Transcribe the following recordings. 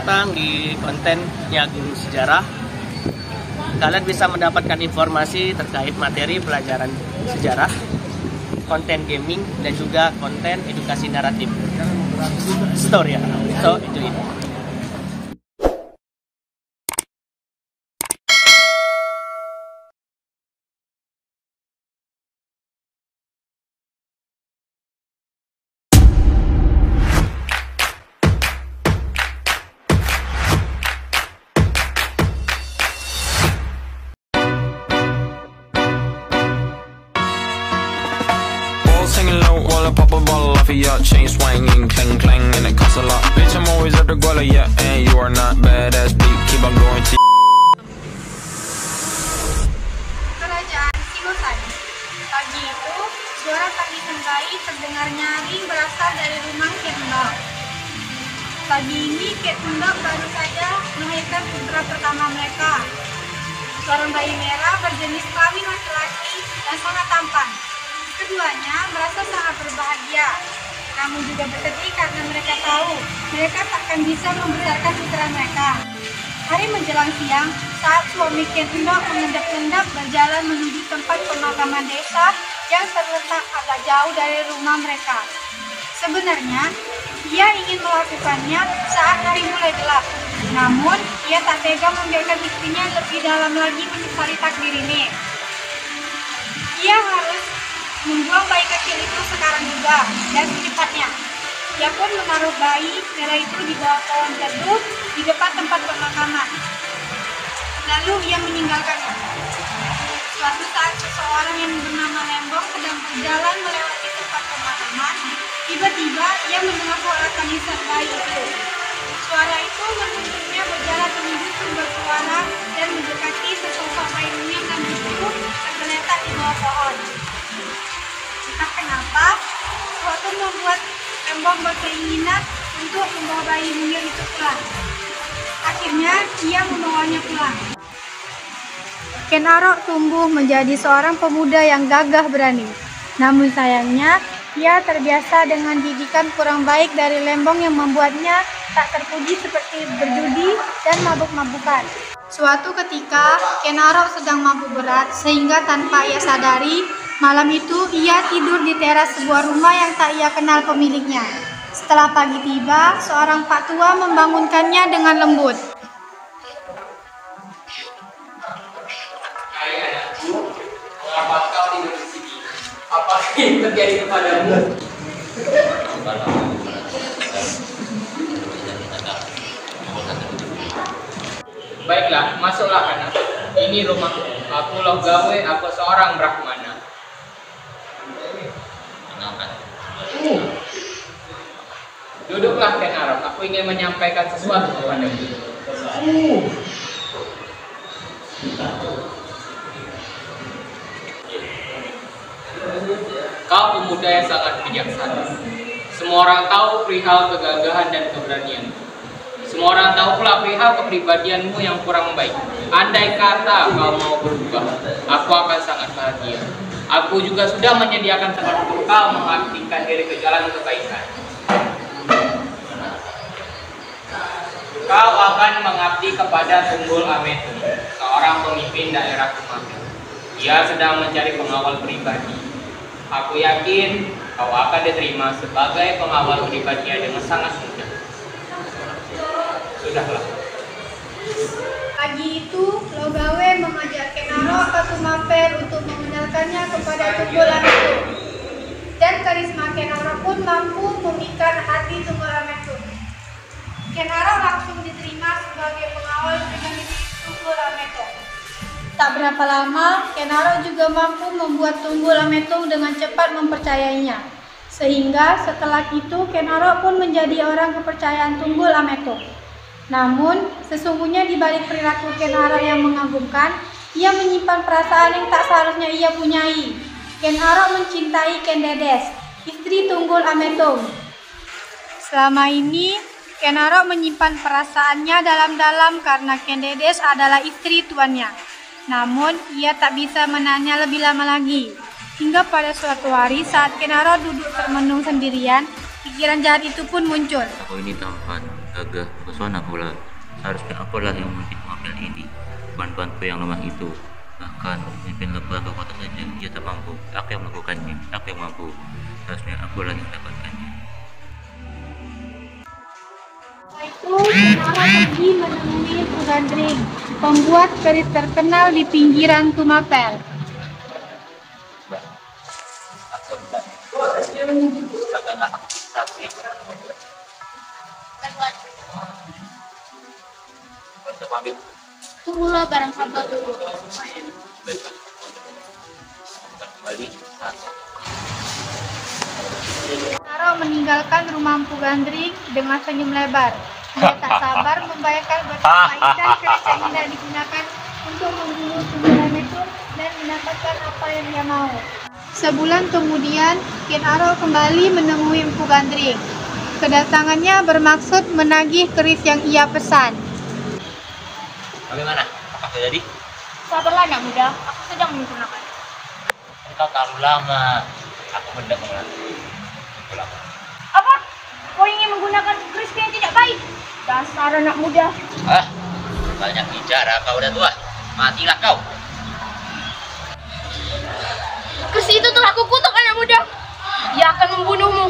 datang di kontennya Guru Sejarah. Kalian bisa mendapatkan informasi terkait materi pelajaran sejarah, konten gaming, dan juga konten edukasi naratif. Story ya. So, itu ini. Singing low while I pop a bottle off of your chain swinging, clang clang, and it costs a lot. Bitch, I'm always at the guala, yeah, and you are not badass beat. Keep on going to. Kerajaan Singosan. Pagi itu, suara tangis bayi terdengar nyaring berasal dari rumah Kek Endok. Pagi ini Kek Endok baru saja melahirkan putra pertama mereka. Seorang bayi merah berjenis kelamin laki-laki dan sangat tampan. Keduanya merasa sangat berbahagia, namun juga bersedih karena mereka tahu mereka takkan bisa membesarkan putra mereka. Hari menjelang siang, saat suami Kek Endok mengendap-endap berjalan menuju tempat pemakaman desa yang terletak agak jauh dari rumah mereka. Sebenarnya, ia ingin melakukannya saat hari mulai gelap, namun ia tak tega membiarkan istrinya lebih dalam lagi menyesali takdir ini. Ia harus membuang bayi kecil itu sekarang juga dan secepatnya. Ia pun menaruh bayi merah itu di bawah pohon teduh di depan tempat pemakaman. Lalu ia meninggalkannya. Suatu saat seseorang yang bernama Lembong sedang berjalan melewati tempat pemakaman. Tiba-tiba ia mendengar suara tangisan bayi itu. Suara itu menuntunnya berjalan menuju sumber suara dan mendekati sesosok bayi mungil dan itu tergeletak di bawah pohon. Entah kenapa, suatu membuat Lembong berkeinginan untuk membawa bayi mungil itu pulang. Akhirnya, ia membawanya pulang. Ken Arok tumbuh menjadi seorang pemuda yang gagah berani. Namun sayangnya, ia terbiasa dengan didikan kurang baik dari Lembong yang membuatnya tak terpuji seperti berjudi dan mabuk-mabukan. Suatu ketika, Ken Arok sedang mabuk berat sehingga tanpa ia sadari, malam itu ia tidur di teras sebuah rumah yang tak ia kenal pemiliknya. Setelah pagi tiba, seorang pak tua membangunkannya dengan lembut. Hai anakku, mengapa kau tidur di sini? Apa yang terjadi kepadamu? Baiklah, masuklah anak. Ini rumahku. Aku loh gawe, aku seorang Brahmana. Duduklah Ken Arok, aku ingin menyampaikan sesuatu kepadamu. Kau pemuda yang sangat bijaksana. Semua orang tahu perihal kegagahan dan keberanian. Semua orang tahu pula perihal kepribadianmu yang kurang baik. Andai kata kau mau berubah, aku akan sangat bahagia. Aku juga sudah menyediakan tempat untuk kau mengabdikan diri ke jalan kebaikan. Kau akan mengabdi kepada Tunggul Ametung, seorang pemimpin daerah Kumail. Ia sedang mencari pengawal pribadi. Aku yakin kau akan diterima sebagai pengawal pribadinya dengan sangat mudah. Sudahlah. Pagi itu, Logawe mengajak Ken Arok ke Tumapel untuk mengenalkannya kepada Tunggul Ametung. Dan karisma Ken Arok pun mampu memikat hati Tunggul Ametung. Ken Arok langsung diterima sebagai pengawal pribadi Tunggul Ametung. Tak berapa lama, Ken Arok juga mampu membuat Tunggul Ametung dengan cepat mempercayainya. Sehingga setelah itu Ken Arok pun menjadi orang kepercayaan Tunggul Ametung. Namun, sesungguhnya di balik perilaku Ken Arok yang mengagumkan, ia menyimpan perasaan yang tak seharusnya ia punyai. Ken Arok mencintai Ken Dedes, istri Tunggul Ametung. Selama ini, Ken Arok menyimpan perasaannya dalam-dalam karena Ken Dedes adalah istri tuannya. Namun, ia tak bisa menahannya lebih lama lagi. Hingga pada suatu hari saat Ken Arok duduk termenung sendirian, pikiran jahat itu pun muncul. Aku ini tampan, gagah pesona pula. Seharusnya akulah yang memimpin Tumapel ini. Bantuanku yang lemah itu. Bahkan memimpin lembaga kota saja ia tak mampu. Aku yang melakukannya. Aku yang mampu. Seharusnya akulah yang mendapatkannya. Setelah itu, Kenaro pergi menemui Empu Gandring, pembuat keris terkenal di pinggiran Tumapel. Tunggulah barang sabar dulu. Kenaro meninggalkan rumah Empu Gandring dengan senyum lebar. Dia tak sabar membayangkan betapa indah keris yang hendak digunakan untuk membunuh Tunggul itu dan mendapatkan apa yang dia mau. Sebulan kemudian, Kenaro kembali menemui Empu Gandring. Kedatangannya bermaksud menagih keris yang ia pesan. Bagaimana? Apa terjadi? Sabarlah anak muda, aku sedang menyempurnakan. Engkau terlalu lama. Aku hendak mengulangi. Apa? Kau ingin menggunakan keris yang tidak baik? Dasar anak muda. Banyak bicara, kau udah tua. Matilah kau. Keris itu telah kukutuk anak muda. Ia akan membunuhmu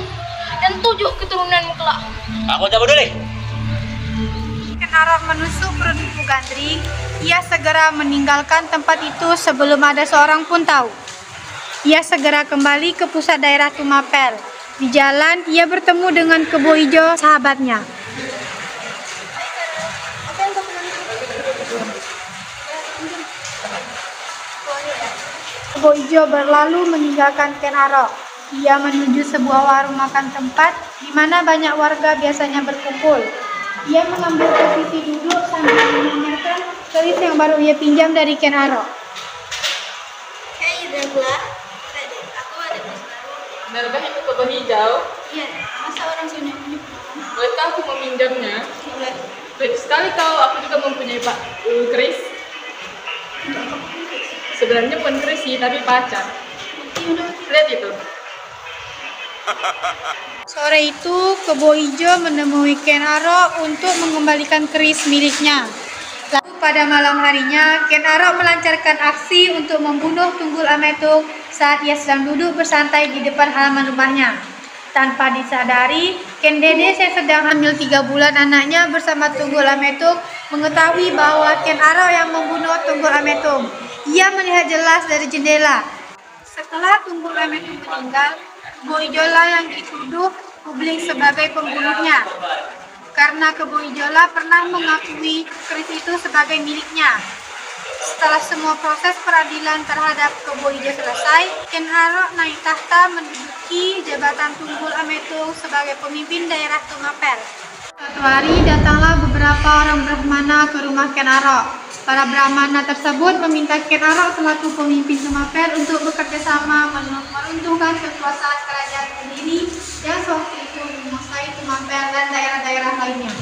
dan 7 keturunanmu kelak. Aku cabut dulu. Kenaro menusuk perut Empu Gandring. Ia segera meninggalkan tempat itu sebelum ada seorang pun tahu. Ia segera kembali ke pusat daerah Tumapel. Di jalan, ia bertemu dengan Kebo Ijo, sahabatnya. Kebo Ijo berlalu meninggalkan Kenaro. Ia menuju sebuah warung makan tempat di mana banyak warga biasanya berkumpul. Ia mengambil posisi duduk sambil memamerkan keris yang baru ia pinjam dari Kenaro. Hei Dracula, aku ada keris baru. Benarkah itu Kebo Hijau? Iya, masa orang sini punya? Bolehkah aku meminjamnya? Boleh. Baik sekali kau, aku juga mempunyai keris. Sebenarnya bukan keris sih, tapi pacar. Lihat itu. Sore itu, Kebo Ijo menemui Kenaro untuk mengembalikan keris miliknya. Lalu pada malam harinya, Kenaro melancarkan aksi untuk membunuh Tunggul Ametung saat ia sedang duduk bersantai di depan halaman rumahnya. Tanpa disadari, Ken Dedes yang sedang hamil 3 bulan anaknya bersama Tunggul Ametung mengetahui bahwa Kenaro yang membunuh Tunggul Ametung. Ia melihat jelas dari jendela. Setelah Tunggul Ametung meninggal, Kebo Ijola yang dituduh publik sebagai pembunuhnya. Karena Kebo Ijola pernah mengakui keris itu sebagai miliknya. Setelah semua proses peradilan terhadap Kebo Ijo selesai, Kenaro naik tahta menduduki jabatan Tunggul Ametung sebagai pemimpin daerah Tumapel. Suatu hari datanglah beberapa orang Brahmana ke rumah Kenaro. Para Brahmana tersebut meminta Kenaro selaku pemimpin Tumapel untuk bekerja sama meruntuhkan kekuasaan kerajaan Kediri yang sewaktu itu menguasai Tumapel dan daerah-daerah lainnya.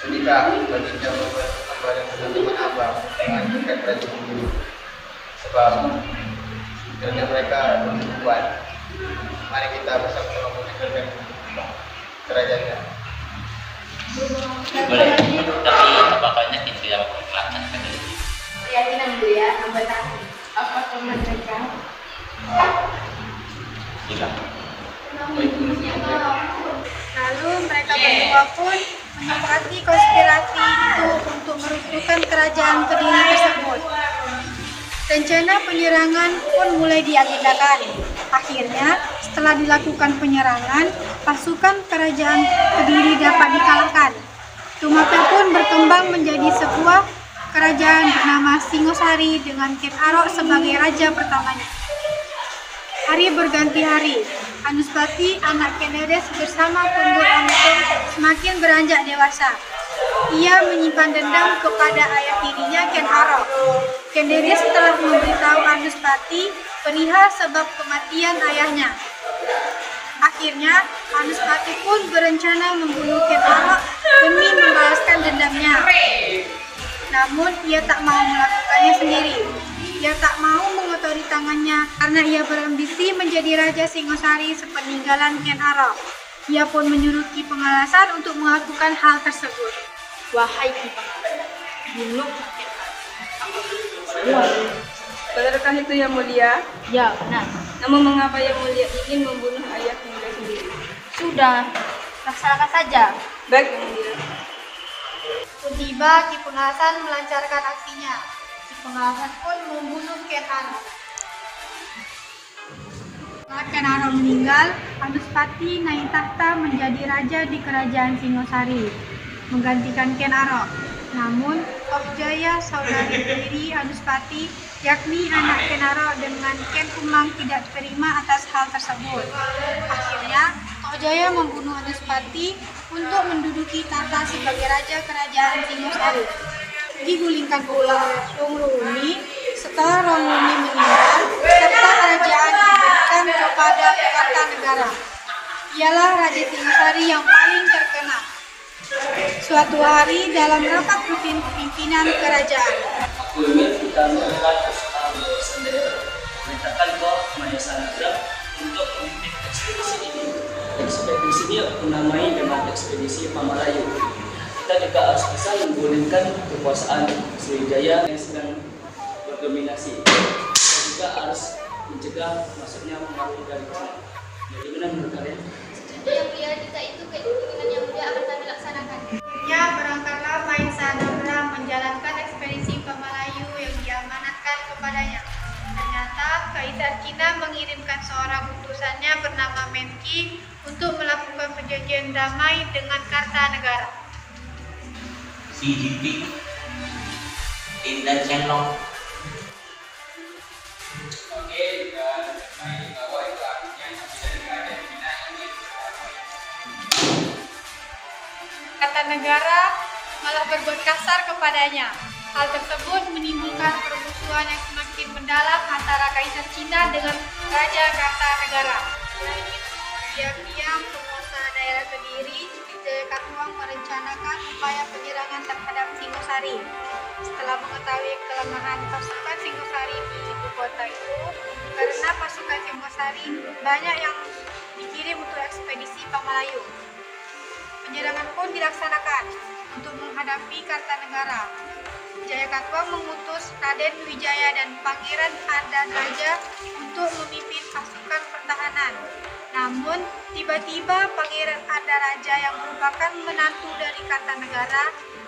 Sudikah baginda membuat kembali teman abang mengajukan kerajaan dulu, sebab kerja mereka belum kuat. Mari kita bersama-sama memikirkan kerajaannya. Boleh, tapi apakahnya tidak kelihatan? Keyakinan ya, hamba tahu. Apa teman mereka? Tidak. Lalu mereka berdua pun menyepakati konspirasi itu untuk meruntuhkan kerajaan Kediri tersebut. Rencana penyerangan pun mulai diagendakan. Akhirnya, setelah dilakukan penyerangan, pasukan kerajaan Kediri dapat dikalahkan. Tumapel pun berkembang menjadi sebuah kerajaan bernama Singosari dengan Kenaro sebagai raja pertamanya. Hari berganti hari, Anuspati, anak Ken Dedes bersama Tunggul Ametung semakin beranjak dewasa. Ia menyimpan dendam kepada ayah tirinya Kenaro. Ken Dedes telah memberitahu Anuspati perihal sebab kematian ayahnya. Akhirnya, Anuspati pun berencana membunuh Kenaro demi membalaskan dendamnya. Namun, ia tak mau melakukannya sendiri. Ia tak mau mengotori tangannya karena ia berambisi menjadi Raja Singosari sepeninggalan Ken Arok. Ia pun menyuruh Ki Pengalasan untuk melakukan hal tersebut. Wahai Ki Pengalasan, bunuh Ken Arok. Benarkah itu yang mulia? Ya, benar. Namun mengapa yang mulia ingin membunuh ayah muda sendiri? Sudah, laksanakan saja. Baik yang mulia. Tiba Ki Pengalasan melancarkan aksinya. Ki Pengalasan pun membunuh Ken Arok. Setelah Ken Arok meninggal, Anuspati naik tahta menjadi raja di kerajaan Singosari, menggantikan Ken Arok. Namun, Tohjaya, saudari tiri Anuspati, yakni anak Ken Arok dengan Ken Umang tidak terima atas hal tersebut. Akhirnya, Tohjaya membunuh Anuspati untuk menduduki tahta sebagai raja kerajaan Singosari. Digulingkan pula Rongruni. Setelah Rongruni meninggal, serta kerajaan diberikan kepada Kartanegara. Ialah Raja Singosari yang paling terkenal. Suatu hari dalam rapat rutin pimpinan kerajaan, aku ingin kita melakukan usaha sendiri. Perintahkan kau Mayasanaga untuk memimpin ekspedisi ini. Ekspedisi ini aku namai dengan ekspedisi Pamalayu. Kita juga harus bisa menggulingkan kekuasaan Sriwijaya yang sedang berdominasi. Kita juga harus mencegah masuknya pengaruh dari Cina. Bagaimana menurut kalian? Yang mulia, jika itu keinginan yang mulia akan kami laksanakan. ya berangkatlah Mayasanaga menjalankan ekspedisi Pamalayu yang diamanatkan kepadanya. Ternyata Kaisar Cina mengirimkan seorang utusannya bernama Menqi untuk melakukan perjanjian damai dengan Kartanegara. Xi Jinping, Indan Cenlong. Oke, dan bahwa itu artinya dari keadaan Cina ingin Kartanegara malah berbuat kasar kepadanya. Hal tersebut menimbulkan permusuhan yang semakin mendalam antara Kaisar Cina dengan Raja Kartanegara. Selain itu, diam-diam penguasa daerah Kediri, Jayakatwang merencanakan upaya penyerangan terhadap Singosari. Setelah mengetahui kelemahan pasukan Singosari di ibu kota itu, karena pasukan Singosari banyak yang dikirim untuk ekspedisi Pamalayu. Penyerangan pun dilaksanakan untuk menghadapi Kartanegara. Jayakatwang mengutus Raden Wijaya dan Pangeran Ardanaja untuk memimpin pasukan pertahanan. Namun, tiba-tiba Pangeran Ardanaja yang merupakan menantu dari Kartanegara,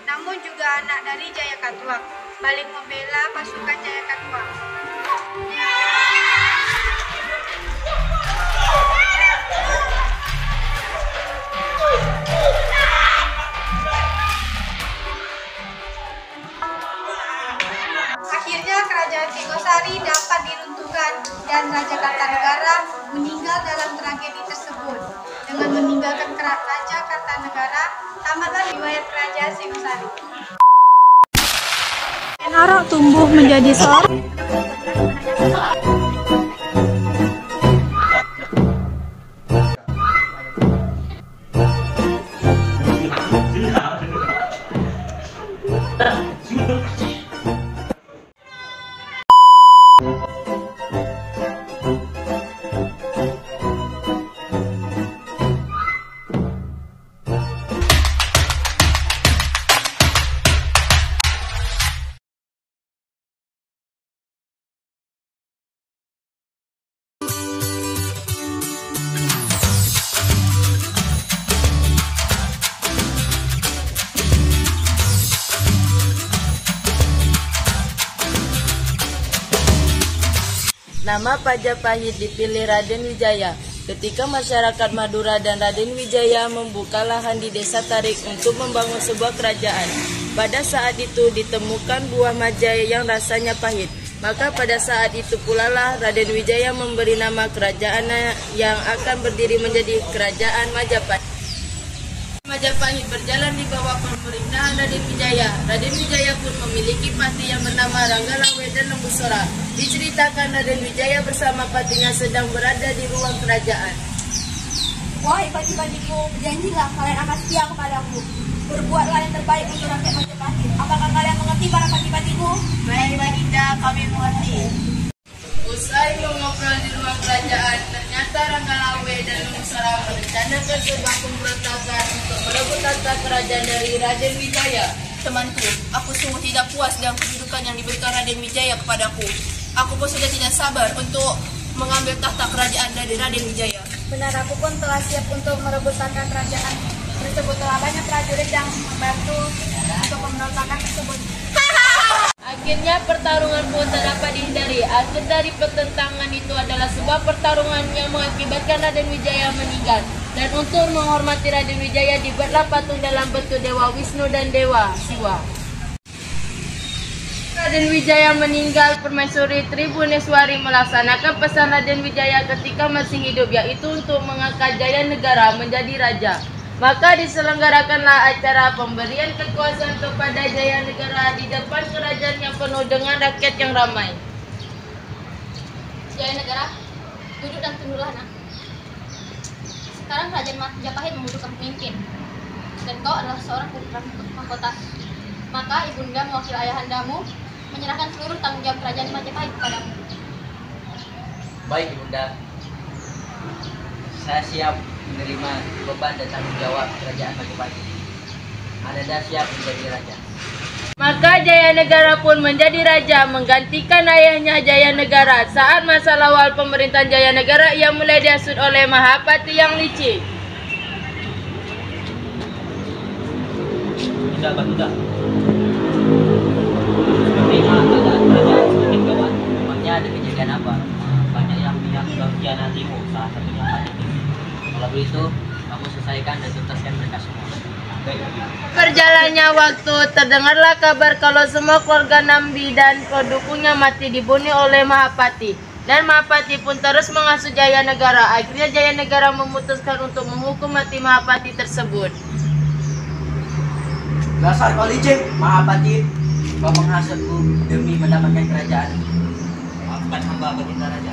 namun juga anak dari Jayakatwang, balik membela pasukan Jayakatwang. Akhirnya kerajaan Singosari dapat diruntuhkan dan Raja Kartanegara meninggal dalam tragedi tersebut. Dengan meninggalkan Raja Kartanegara, tamatlah riwayat kerajaan Singosari. Ken Arok tumbuh menjadi seorang Nama Pajapahit dipilih Raden Wijaya. Ketika masyarakat Madura dan Raden Wijaya membuka lahan di desa Tarik untuk membangun sebuah kerajaan. Pada saat itu ditemukan buah majaya yang rasanya pahit. Maka pada saat itu pula lah Raden Wijaya memberi nama kerajaan yang akan berdiri menjadi Kerajaan Majapahit. Majapahit berjalan di bawah pemerintahan Raden Wijaya. Raden Wijaya pun memiliki pati yang bernama Ranggalawe dan Lembusora. Diceritakan Raden Wijaya bersama patinya sedang berada di ruang kerajaan. Wahai pati-patiku, berjanjilah kalian akan setia kepadaku. Berbuatlah yang terbaik untuk rakyat Majapahit. Apakah kalian mengerti para pati-patiku? Baik, Baginda, kami mengerti. Usai mengobrol di ruang kerajaan, ternyata Ranggalawe dan Nusara merencanakan sebuah pemberontakan untuk merebut tahta kerajaan dari Raden Wijaya. Temanku, aku sungguh tidak puas dengan kedudukan yang diberikan Raden Wijaya kepadaku. Aku pun sudah tidak sabar untuk mengambil tahta kerajaan dari Raden Wijaya. Benar, aku pun telah siap untuk merebut tahta kerajaan tersebut. Telah banyak prajurit yang membantu untuk pemberontakan tersebut. Akhirnya pertarungan pun tak dapat dihindari. Akhir dari pertentangan itu adalah sebuah pertarungan yang mengakibatkan Raden Wijaya meninggal. Dan untuk menghormati Raden Wijaya dibuatlah patung dalam bentuk Dewa Wisnu dan Dewa Siwa. Raden Wijaya meninggal, Permaisuri Tribuneswari melaksanakan pesan Raden Wijaya ketika masih hidup, yaitu untuk mengangkat Jayanegara menjadi raja. Maka diselenggarakanlah acara pemberian kekuasaan kepada Jayanegara di depan kerajaan yang penuh dengan rakyat yang ramai. Jayanegara, duduk dan tunduklah, nak. Sekarang Kerajaan Majapahit membutuhkan pemimpin, dan kau adalah seorang putra mahkota. Maka ibunda mewakili ayahandamu menyerahkan seluruh tanggung jawab Kerajaan Majapahit kepadamu. Baik, ibunda. Saya siap menerima beban dan tanggung jawab Kerajaan Majapahit. Ananda siap menjadi raja. Maka Jayanegara pun menjadi raja menggantikan ayahnya Jayanegara. Saat masa awal pemerintahan Jayanegara, ia mulai dihasut oleh Mahapati yang licik. Tidak, tidak. Seperti keadaan kerajaan semakin gawat. Memangnya ada kejadian apa? Banyak yang mengkhianatimu, salah satunya Patih. Kalau begitu, kamu selesaikan dan tuntaskan mereka semua. Berjalannya waktu, terdengarlah kabar kalau semua keluarga Nambi dan pendukungnya mati dibunuh oleh Mahapati. Dan Mahapati pun terus mengasuh Jayanegara. Akhirnya Jayanegara memutuskan untuk menghukum mati Mahapati tersebut. Dasar kau licik, Mahapati. Kau menghasutku demi mendapatkan kerajaan. Maafkan hamba, Baginda Raja.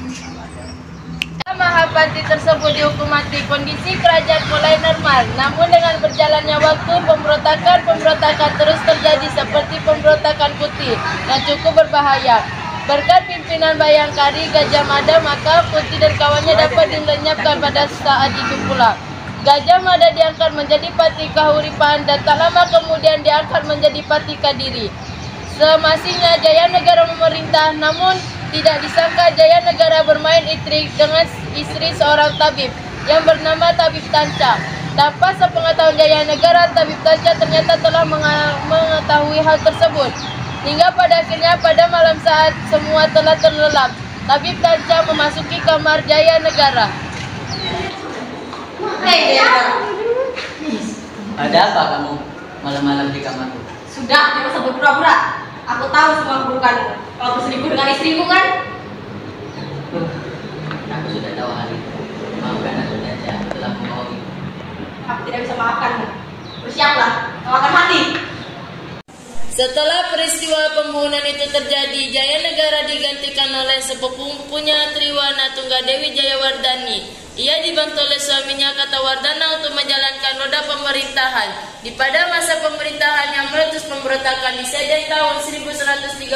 Mahapati tersebut dihukum mati. Kondisi kerajaan mulai normal. Namun dengan berjalannya waktu, pemberontakan terus terjadi seperti pemberontakan Putih yang cukup berbahaya. Berkat pimpinan Bayangkari Gajah Mada, maka Putih dan kawannya dapat dilenyapkan pada saat itu pula. Gajah Mada diangkat menjadi Pati Kahuripan dan tak lama kemudian diangkat menjadi Pati Kadiri. Semasinya Jayanegara memerintah, namun tidak disangka Jayanegara bermain intrik dengan istri seorang tabib yang bernama Tabib Tanca. Tanpa sepengetahuan Jayanegara, Tabib Tanca ternyata telah mengetahui hal tersebut. Hingga pada akhirnya pada malam saat semua telah terlelap, Tabib Tanca memasuki kamar Jayanegara. Hei Jayanegara, Ada apa kamu malam-malam di kamarku? sudah, jangan usah berpura-pura. Aku tahu semua keburukanmu. Kau berselingkuh dengan istrimu, kan? Aku sudah tahu hal itu. Maafkan aku saja, telah membohongi. Aku tidak bisa maafkanmu. Bersiaplah, kau akan mati. Setelah peristiwa pembunuhan itu terjadi, Jayanegara digantikan oleh sepupunya Triwana Tunggadewi Jayawardhani. Ia dibantu oleh suaminya Kartawardhana untuk menjalankan roda pemerintahan. Di pada masa pemerintahan yang meletus pemberontakan di Sejak tahun 1131.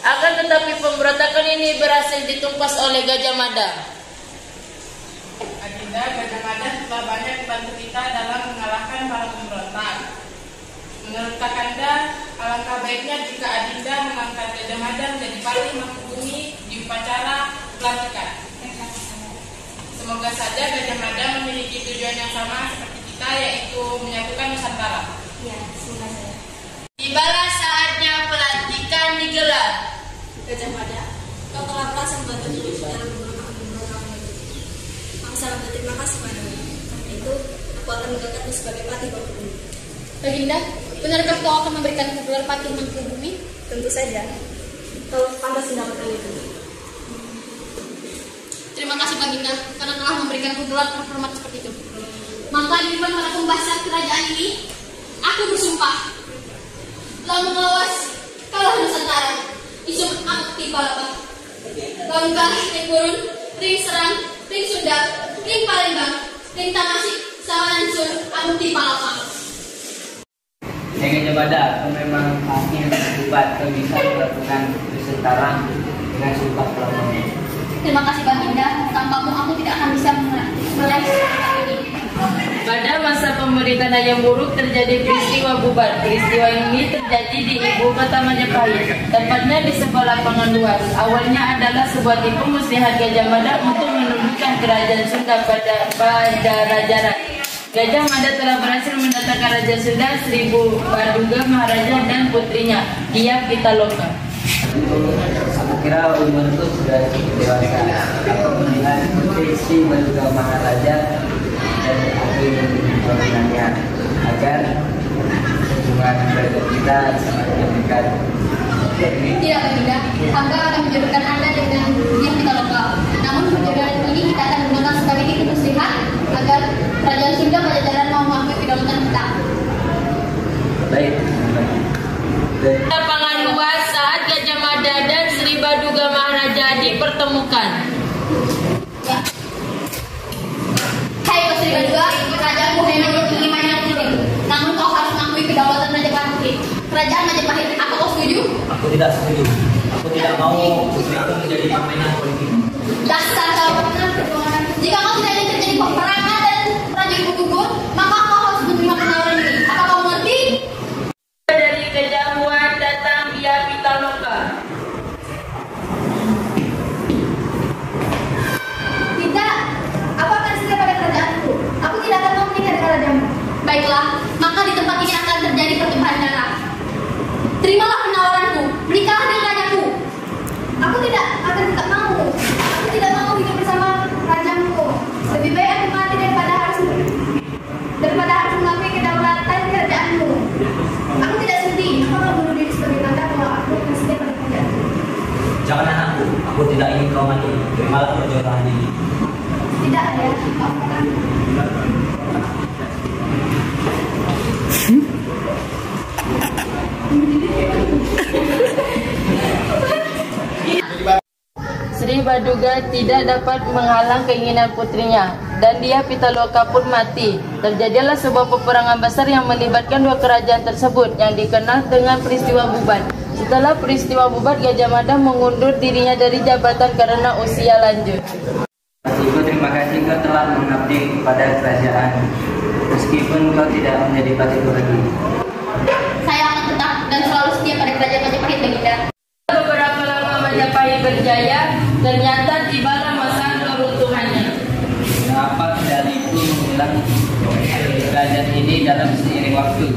Akan tetapi pemberontakan ini berhasil ditumpas oleh Gajah Mada. Adinda, Gajah Mada telah banyak membantu kita dalam mengalahkan para pemberontak. Menurut Kakanda, alangkah baiknya jika Adinda mengangkat Gajah Mada menjadi Patih Mangkubumi di upacara pelantikan. Semoga saja Gajah Mada memiliki tujuan yang sama seperti kita, yaitu menyatukan Nusantara. Ya, semoga saja. Tibalah saatnya pelantikan digelar. Gajah Mada, kau telah berhasil membantuku dalam pemberontakan itu. Aku sangat berterima kasih padamu. Karena itu, aku akan mengangkatmu sebagai Patih Mangkubumi. Baginda, benarkah kau akan memberikan gelar Patih Mangkubumi? Tentu saja. Kau pantas mendapatkan itu. Terima kasih Baginda karena telah memberikan gelar terhormat seperti itu. Maka di depan para pembesar kerajaan ini, aku bersumpah telah mengawas kalah Nusantara. Isum akti palapa. Bangka, ring Burun, ring Serang, ring Sunda, ring Palembang, ring Tamasik, Sawanan Sur, akti palapa. Gajah Mada, kau memang ahli yang hebat. Kau bisa melakukan setara dengan sumpah pelamonnya. Terima kasih Baginda, tanpamu aku tidak akan bisa meraih seperti ini. Pada masa pemerintahan Hayam Wuruk terjadi peristiwa bubar. Peristiwa ini terjadi di ibu kota Majapahit, tepatnya di sebuah lapangan luas. Awalnya adalah sebuah tipu muslihat Gajah Mada untuk menundukkan kerajaan Sunda pada Raja Rat. Gajah Mada telah berhasil mendatangkan Raja Sunda Sri Baduga Maharaja dan putrinya, Dia Pitaloka. Aku kira umurku sudah cukup dewasa. Aku melihat putri Sri Baduga Maharaja dan aku ingin menjadikannya agar hubungan keluarga kita semakin dekat. Tidak Baginda, hamba akan menjodohkan Anda dengan Dia Pitaloka. Namun perjodohan ini kita akan menggunakan sebagai tipu muslihat agar kerajaan Sunda Pajajaran mau mengakui kedaulatan kita. Baik. Lapangan luas saat Gajah Mada dan Sri Baduga Maharaja dipertemukan. Ya. Hai Sri Baduga, kerajaanku hanya memiliki banyak putri. Namun kau harus mengakui kedaulatan Majapahit. Kerajaan Majapahit, apa kau setuju? Aku tidak setuju. Aku tidak mau putriku menjadi permainan politik. Dasar kau benar perjuangan. Jika kau tidak ingin terjadi peperangan dan prajurit gugur, maka kau harus menerima penawaran ini. Apa kau mengerti? Dari kejauhan datang Dia Pitaloka. Tidak, aku akan setia pada kerajaanku. Aku tidak akan mau menikah dengan rajamu. Baiklah, maka di tempat ini akan terjadi pertumpahan darah. Terimalah penawaranku, menikahlah dengan rajaku. Aku tidak akan tetap mau. Aku tidak mau hidup bersama rajamu. Lebih baik aku mati daripada harus mengakui kedaulatan kerajaanmu. Aku tidak sedih. Aku akan bunuh diri sebagai tanda bahwa aku akan setia pada kerajaanku. Jangan anakku, aku tidak ingin kau mati. Terimalah perjodohan ini. Tidak ada. Aku akan. Sri Baduga tidak dapat menghalang keinginan putrinya dan Dia Pitaloka pun mati. Terjadilah sebuah peperangan besar yang melibatkan dua kerajaan tersebut yang dikenal dengan peristiwa Bubar. Setelah peristiwa Bubar, Gajah Mada mengundur dirinya dari jabatan karena usia lanjut. Terima kasih kau telah mengabdi kepada kerajaan. Meskipun kau tidak menjadi patiku lagi. Saya akan tetap dan selalu setia pada kerajaan Majapahit, Baginda. Beberapa lama Majapahit berjaya, ternyata tibalah masa keruntuhannya. Kenapa dari itu menghilang kerajaan ini dalam seiring waktu?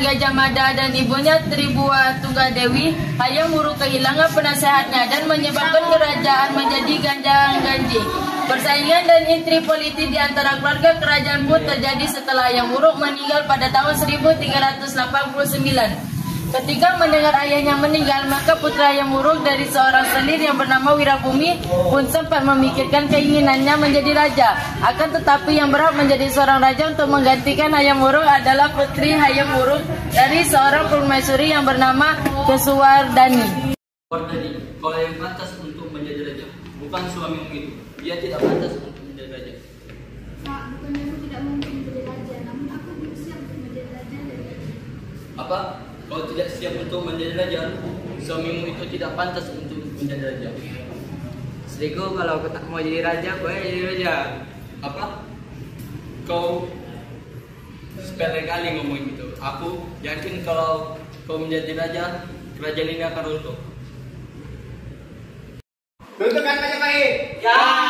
Gajah Mada dan ibunya Tribua Tunggadewi Hayam Wuruk kehilangan penasehatnya dan menyebabkan kerajaan menjadi ganjang-ganjing. Persaingan dan intrik politik di antara keluarga kerajaan pun terjadi setelah Hayam Wuruk meninggal pada tahun 1389. Ketika mendengar ayahnya meninggal, maka putra Hayam Wuruk dari seorang selir yang bernama Wirabumi pun sempat memikirkan keinginannya menjadi raja. Akan tetapi yang berhak menjadi seorang raja untuk menggantikan Hayam Wuruk adalah putri Hayam Wuruk dari seorang permaisuri yang bernama Kesuwardani. Kalau yang pantas untuk menjadi raja, bukan suamimu itu. Dia tidak pantas untuk menjadi raja. Pak, bukan aku tidak mungkin menjadi raja, namun aku belum siap untuk menjadi raja dari Apa? Kau tidak siap untuk menjadi raja? Suamimu itu tidak pantas untuk menjadi raja. Istriku, kalau aku tak mau jadi raja, gue jadi raja. Apa? Kau sepele kali ngomong gitu. Aku yakin kalau kau menjadi raja, kerajaan ini akan runtuh. Runtuhkan Majapahit. Ya.